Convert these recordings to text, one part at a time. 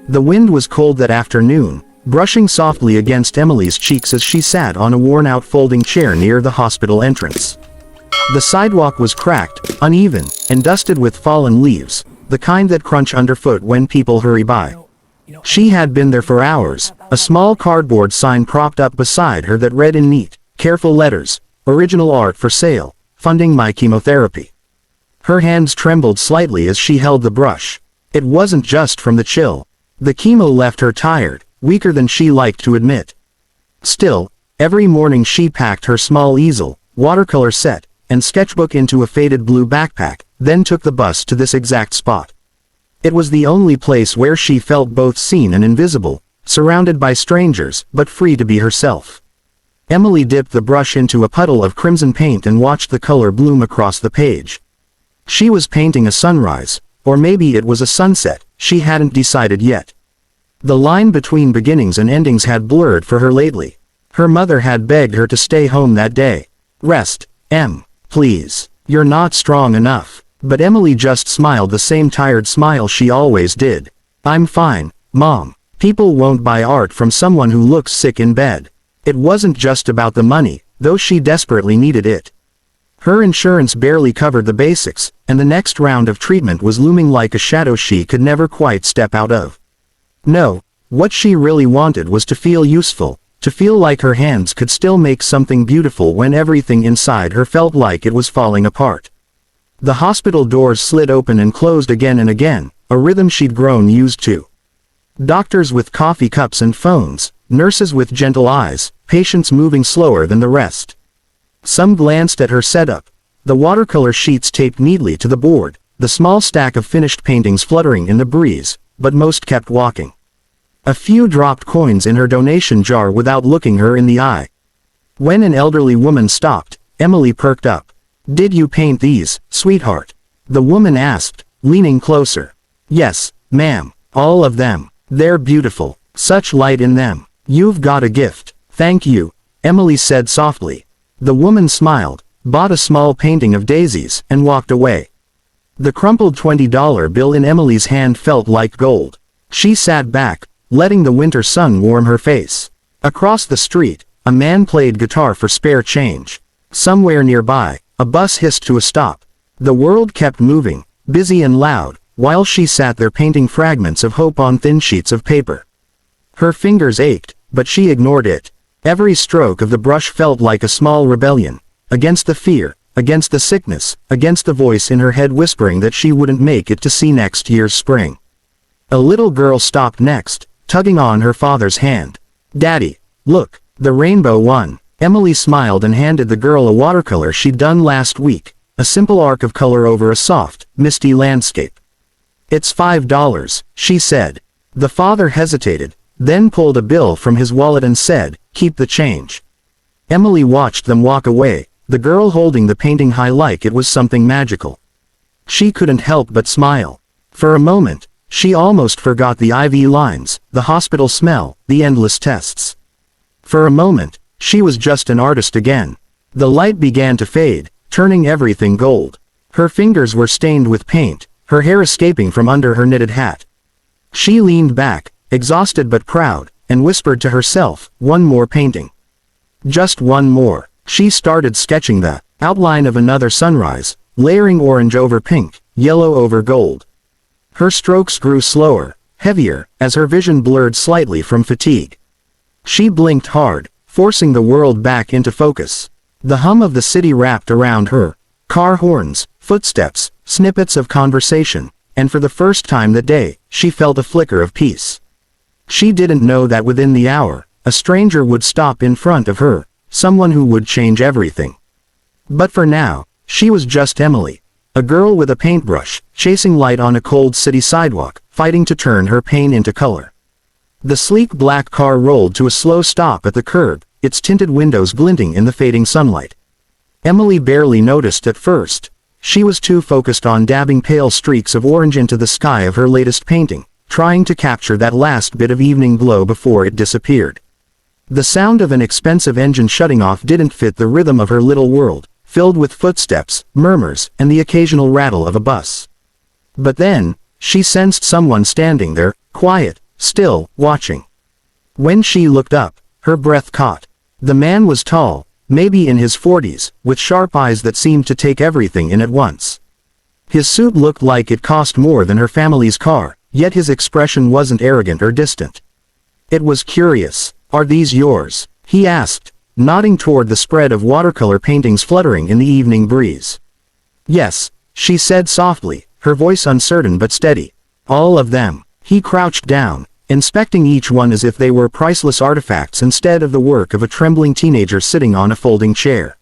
The wind was cold that afternoon, brushing softly against Emily's cheeks as she sat on a worn-out folding chair near the hospital entrance. The sidewalk was cracked, uneven, and dusted with fallen leaves, the kind that crunch underfoot when people hurry by. She had been there for hours, a small cardboard sign propped up beside her that read in neat, careful letters, "Original art for sale, funding my chemotherapy." Her hands trembled slightly as she held the brush. It wasn't just from the chill. The chemo left her tired, weaker than she liked to admit. Still, every morning she packed her small easel, watercolor set, and sketchbook into a faded blue backpack, then took the bus to this exact spot. It was the only place where she felt both seen and invisible, surrounded by strangers, but free to be herself. Emily dipped the brush into a puddle of crimson paint and watched the color bloom across the page. She was painting a sunrise, or maybe it was a sunset, she hadn't decided yet. The line between beginnings and endings had blurred for her lately. Her mother had begged her to stay home that day. "Rest, Em, please. You're not strong enough." But Emily just smiled the same tired smile she always did. "I'm fine, Mom. People won't buy art from someone who looks sick in bed." It wasn't just about the money, though she desperately needed it. Her insurance barely covered the basics, and the next round of treatment was looming like a shadow she could never quite step out of. No, what she really wanted was to feel useful, to feel like her hands could still make something beautiful when everything inside her felt like it was falling apart. The hospital doors slid open and closed again and again, a rhythm she'd grown used to. Doctors with coffee cups and phones, nurses with gentle eyes, patients moving slower than the rest. Some glanced at her setup, the watercolor sheets taped neatly to the board, the small stack of finished paintings fluttering in the breeze, but most kept walking. A few dropped coins in her donation jar without looking her in the eye. When an elderly woman stopped, Emily perked up. "Did you paint these, sweetheart?" the woman asked, leaning closer. "Yes, ma'am, all of them. They're beautiful. Such light in them. You've got a gift." "Thank you," Emily said softly. The woman smiled, bought a small painting of daisies, and walked away. The crumpled $20 bill in Emily's hand felt like gold. She sat back, letting the winter sun warm her face. Across the street, a man played guitar for spare change. Somewhere nearby, a bus hissed to a stop. The world kept moving, busy and loud, while she sat there painting fragments of hope on thin sheets of paper. Her fingers ached, but she ignored it. Every stroke of the brush felt like a small rebellion, against the fear, against the sickness, against the voice in her head whispering that she wouldn't make it to see next year's spring. A little girl stopped next, tugging on her father's hand. "Daddy, look, the rainbow won." Emily smiled and handed the girl a watercolor she'd done last week, a simple arc of color over a soft, misty landscape. "It's $5, she said. The father hesitated, then pulled a bill from his wallet and said, "Keep the change." Emily watched them walk away, the girl holding the painting high like it was something magical. She couldn't help but smile. For a moment, she almost forgot the IV lines, the hospital smell, the endless tests. For a moment, she was just an artist again. The light began to fade, turning everything gold. Her fingers were stained with paint, her hair escaping from under her knitted hat. She leaned back, exhausted but proud, and whispered to herself, "One more painting. Just one more." She started sketching the outline of another sunrise, layering orange over pink, yellow over gold. Her strokes grew slower, heavier, as her vision blurred slightly from fatigue. She blinked hard, forcing the world back into focus. The hum of the city wrapped around her. Car horns, footsteps, snippets of conversation, and for the first time that day, she felt a flicker of peace. She didn't know that within the hour, a stranger would stop in front of her, someone who would change everything. But for now, she was just Emily, a girl with a paintbrush, chasing light on a cold city sidewalk, fighting to turn her pain into color. The sleek black car rolled to a slow stop at the curb, its tinted windows glinting in the fading sunlight. Emily barely noticed at first. She was too focused on dabbing pale streaks of orange into the sky of her latest painting, trying to capture that last bit of evening glow before it disappeared. The sound of an expensive engine shutting off didn't fit the rhythm of her little world, filled with footsteps, murmurs, and the occasional rattle of a bus. But then, she sensed someone standing there, quiet, still, watching. When she looked up, her breath caught. The man was tall, maybe in his 40s, with sharp eyes that seemed to take everything in at once. His suit looked like it cost more than her family's car, yet his expression wasn't arrogant or distant. It was curious. "Are these yours?" he asked, nodding toward the spread of watercolor paintings fluttering in the evening breeze. "Yes," she said softly, her voice uncertain but steady. "All of them." He crouched down, inspecting each one as if they were priceless artifacts instead of the work of a trembling teenager sitting on a folding chair.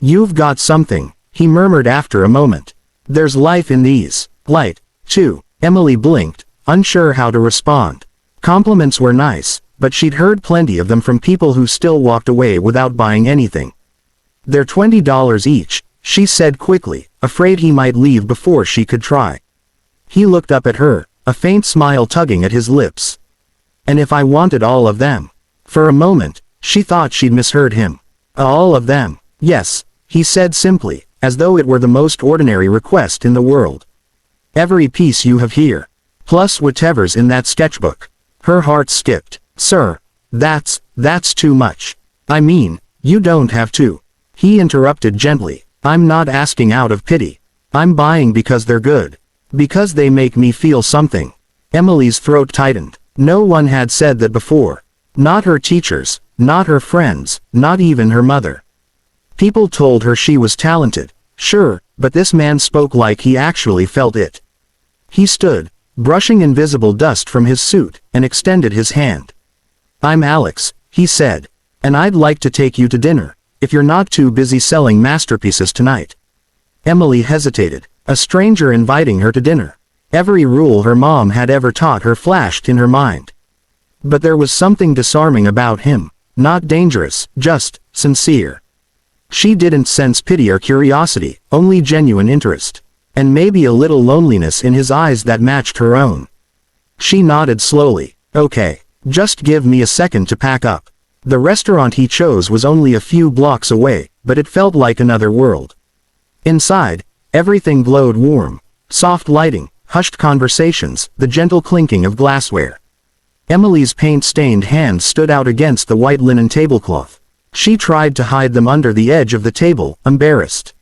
"You've got something," he murmured after a moment. "There's life in these." "Light, too." Emily blinked, unsure how to respond. Compliments were nice, but she'd heard plenty of them from people who still walked away without buying anything. "They're $20 each," she said quickly, afraid he might leave before she could try. He looked up at her, a faint smile tugging at his lips. "And if I wanted all of them?" For a moment, she thought she'd misheard him. "All of them?" "Yes," he said simply, as though it were the most ordinary request in the world. "Every piece you have here. Plus whatever's in that sketchbook." Her heart skipped. "Sir, that's too much. I mean, you don't have to." He interrupted gently. "I'm not asking out of pity. I'm buying because they're good. Because they make me feel something." Emily's throat tightened. No one had said that before. Not her teachers, not her friends, not even her mother. People told her she was talented, sure, but this man spoke like he actually felt it. He stood, brushing invisible dust from his suit, and extended his hand. "I'm Alex," he said. "And I'd like to take you to dinner, if you're not too busy selling masterpieces tonight." Emily hesitated. A stranger inviting her to dinner. Every rule her mom had ever taught her flashed in her mind. But there was something disarming about him, not dangerous, just sincere. She didn't sense pity or curiosity, only genuine interest. And maybe a little loneliness in his eyes that matched her own. She nodded slowly. "Okay, just give me a second to pack up." The restaurant he chose was only a few blocks away, but it felt like another world. Inside, everything glowed warm. Soft lighting, hushed conversations, the gentle clinking of glassware. Emily's paint-stained hands stood out against the white linen tablecloth. She tried to hide them under the edge of the table, embarrassed.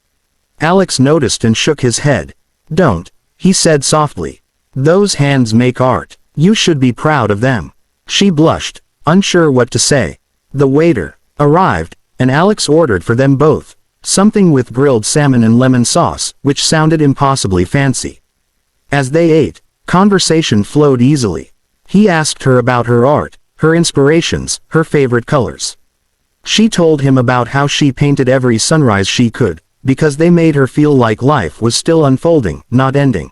Alex noticed and shook his head. "Don't," he said softly. "Those hands make art. You should be proud of them." She blushed, unsure what to say. The waiter arrived, and Alex ordered for them both. Something with grilled salmon and lemon sauce, which sounded impossibly fancy. As they ate, conversation flowed easily. He asked her about her art, her inspirations, her favorite colors. She told him about how she painted every sunrise she could, because they made her feel like life was still unfolding, not ending.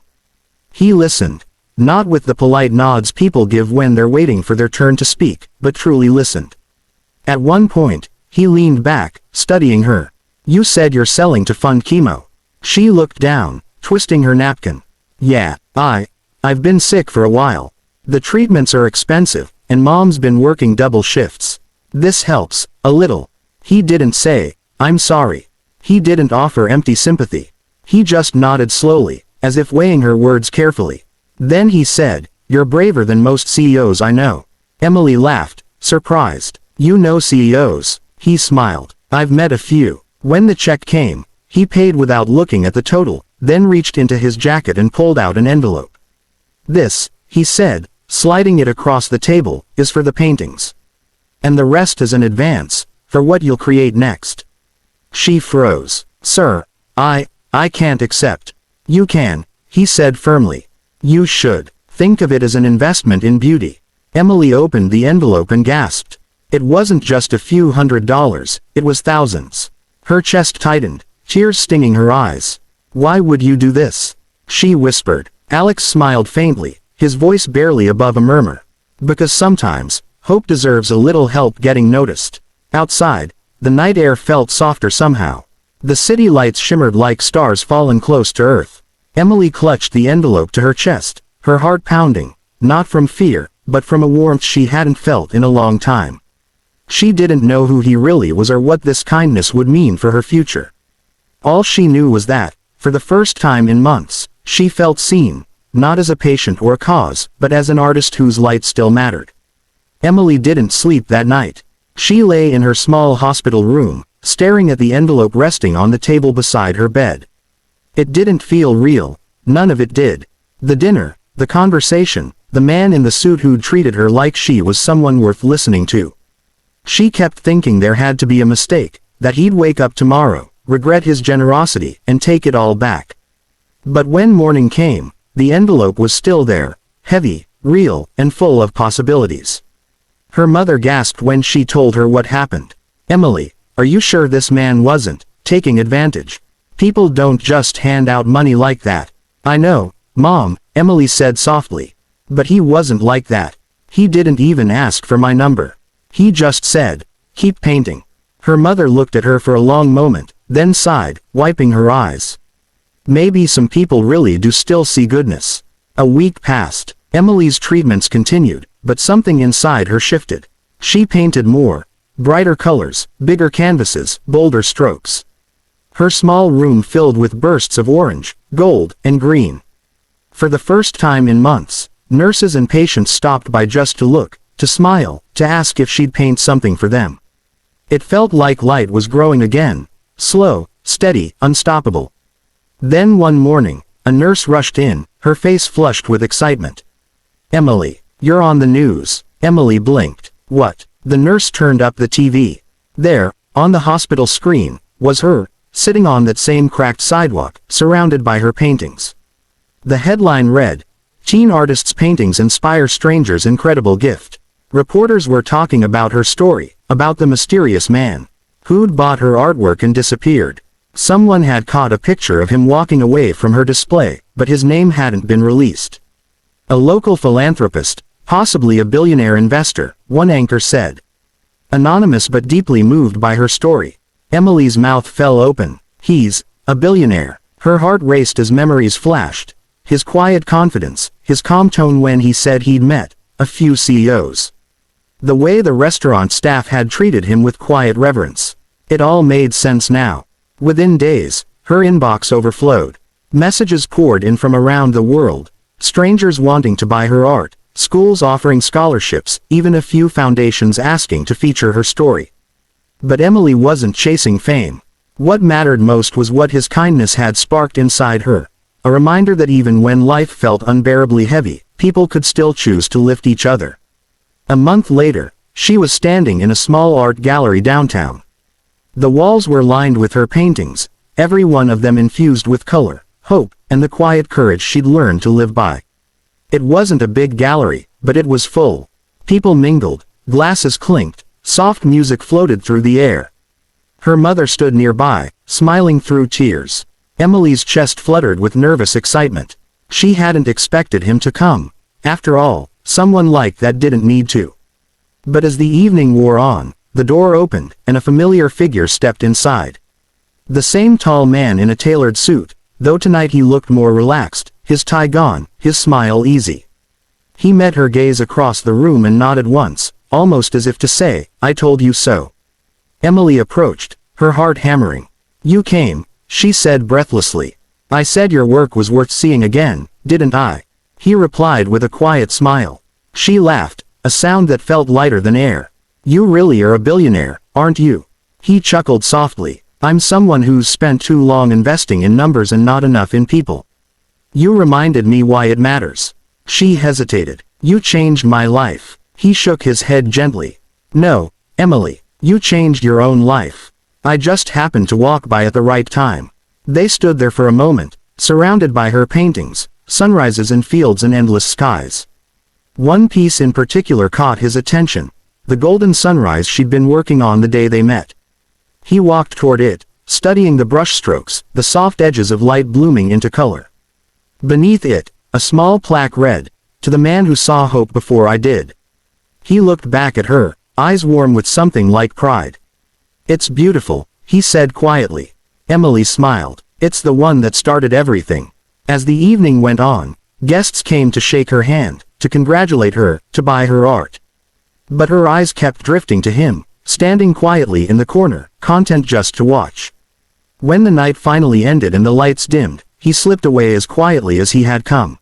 He listened, not with the polite nods people give when they're waiting for their turn to speak, but truly listened. At one point, he leaned back, studying her. "You said you're selling to fund chemo." She looked down, twisting her napkin. "Yeah, I've been sick for a while. The treatments are expensive, and Mom's been working double shifts. This helps, a little." He didn't say, "I'm sorry." He didn't offer empty sympathy. He just nodded slowly, as if weighing her words carefully. Then he said, "You're braver than most CEOs I know." Emily laughed, surprised. "You know CEOs?" He smiled. "I've met a few." When the check came, he paid without looking at the total, then reached into his jacket and pulled out an envelope. "This," he said, sliding it across the table, "is for the paintings. And the rest is an advance, for what you'll create next." She froze. "Sir, I can't accept." "You can," he said firmly. "You should. Think of it as an investment in beauty." Emily opened the envelope and gasped. It wasn't just a few $100s, it was thousands. Her chest tightened, tears stinging her eyes. "Why would you do this?" she whispered. Alex smiled faintly, his voice barely above a murmur. "Because sometimes, hope deserves a little help getting noticed." Outside, the night air felt softer somehow. The city lights shimmered like stars fallen close to earth. Emily clutched the envelope to her chest, her heart pounding, not from fear, but from a warmth she hadn't felt in a long time. She didn't know who he really was or what this kindness would mean for her future. All she knew was that, for the first time in months, she felt seen, not as a patient or a cause, but as an artist whose light still mattered. Emily didn't sleep that night. She lay in her small hospital room, staring at the envelope resting on the table beside her bed. It didn't feel real. None of it did. The dinner, the conversation, the man in the suit who'd treated her like she was someone worth listening to. She kept thinking there had to be a mistake, that he'd wake up tomorrow, regret his generosity, and take it all back. But when morning came, the envelope was still there, heavy, real, and full of possibilities. Her mother gasped when she told her what happened. "Emily, are you sure this man wasn't taking advantage? People don't just hand out money like that." "I know, Mom," Emily said softly. "But he wasn't like that. He didn't even ask for my number. He just said, 'Keep painting.'" Her mother looked at her for a long moment, then sighed, wiping her eyes. Maybe some people really do still see goodness. A week passed. Emily's treatments continued, but something inside her shifted. She painted more. Brighter colors, bigger canvases, bolder strokes. Her small room filled with bursts of orange, gold, and green. For the first time in months, nurses and patients stopped by just to look, to smile, to ask if she'd paint something for them. It felt like light was growing again, slow, steady, unstoppable. Then one morning, a nurse rushed in, her face flushed with excitement. "Emily, you're on the news." Emily blinked. "What?" The nurse turned up the TV. There, on the hospital screen, was her, sitting on that same cracked sidewalk, surrounded by her paintings. The headline read, "Teen artist's paintings inspire strangers' incredible gift." Reporters were talking about her story, about the mysterious man who'd bought her artwork and disappeared. Someone had caught a picture of him walking away from her display, but his name hadn't been released. "A local philanthropist, possibly a billionaire investor," one anchor said. Anonymous but deeply moved by her story. Emily's mouth fell open. "He's a billionaire." Her heart raced as memories flashed. His quiet confidence, his calm tone when he said he'd met a few CEOs. The way the restaurant staff had treated him with quiet reverence. It all made sense now. Within days, her inbox overflowed. Messages poured in from around the world. Strangers wanting to buy her art, schools offering scholarships, even a few foundations asking to feature her story. But Emily wasn't chasing fame. What mattered most was what his kindness had sparked inside her. A reminder that even when life felt unbearably heavy, people could still choose to lift each other. A month later, she was standing in a small art gallery downtown. The walls were lined with her paintings, every one of them infused with color, hope, and the quiet courage she'd learned to live by. It wasn't a big gallery, but it was full. People mingled, glasses clinked, soft music floated through the air. Her mother stood nearby, smiling through tears. Emily's chest fluttered with nervous excitement. She hadn't expected him to come. After all, someone like that didn't need to. But as the evening wore on, the door opened, and a familiar figure stepped inside. The same tall man in a tailored suit, though tonight he looked more relaxed, his tie gone, his smile easy. He met her gaze across the room and nodded once, almost as if to say, "I told you so." Emily approached, her heart hammering. "You came," she said breathlessly. "I said your work was worth seeing again, didn't I?" He replied with a quiet smile. She laughed, a sound that felt lighter than air. "You really are a billionaire, aren't you?" He chuckled softly. "I'm someone who's spent too long investing in numbers and not enough in people. You reminded me why it matters." She hesitated. "You changed my life." He shook his head gently. "No, Emily, you changed your own life. I just happened to walk by at the right time." They stood there for a moment, surrounded by her paintings, sunrises and fields and endless skies. One piece in particular caught his attention, the golden sunrise she'd been working on the day they met. He walked toward it, studying the brushstrokes, the soft edges of light blooming into color. Beneath it, a small plaque read, "To the man who saw hope before I did." He looked back at her, eyes warm with something like pride. "It's beautiful," he said quietly. Emily smiled. "It's the one that started everything." As the evening went on, guests came to shake her hand, to congratulate her, to buy her art. But her eyes kept drifting to him, standing quietly in the corner, content just to watch. When the night finally ended and the lights dimmed, he slipped away as quietly as he had come.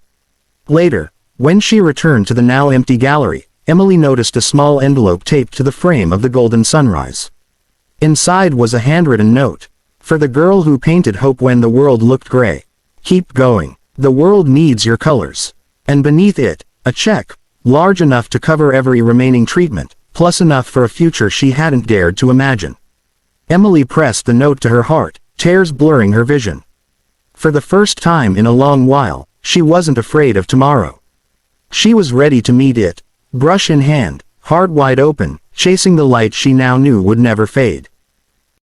Later, when she returned to the now empty gallery, Emily noticed a small envelope taped to the frame of the golden sunrise. Inside was a handwritten note. For the girl who painted hope when the world looked gray. Keep going. The world needs your colors. And beneath it, a check, large enough to cover every remaining treatment, plus enough for a future she hadn't dared to imagine. Emily pressed the note to her heart, tears blurring her vision. For the first time in a long while, she wasn't afraid of tomorrow. She was ready to meet it, brush in hand, heart wide open, chasing the light she now knew would never fade.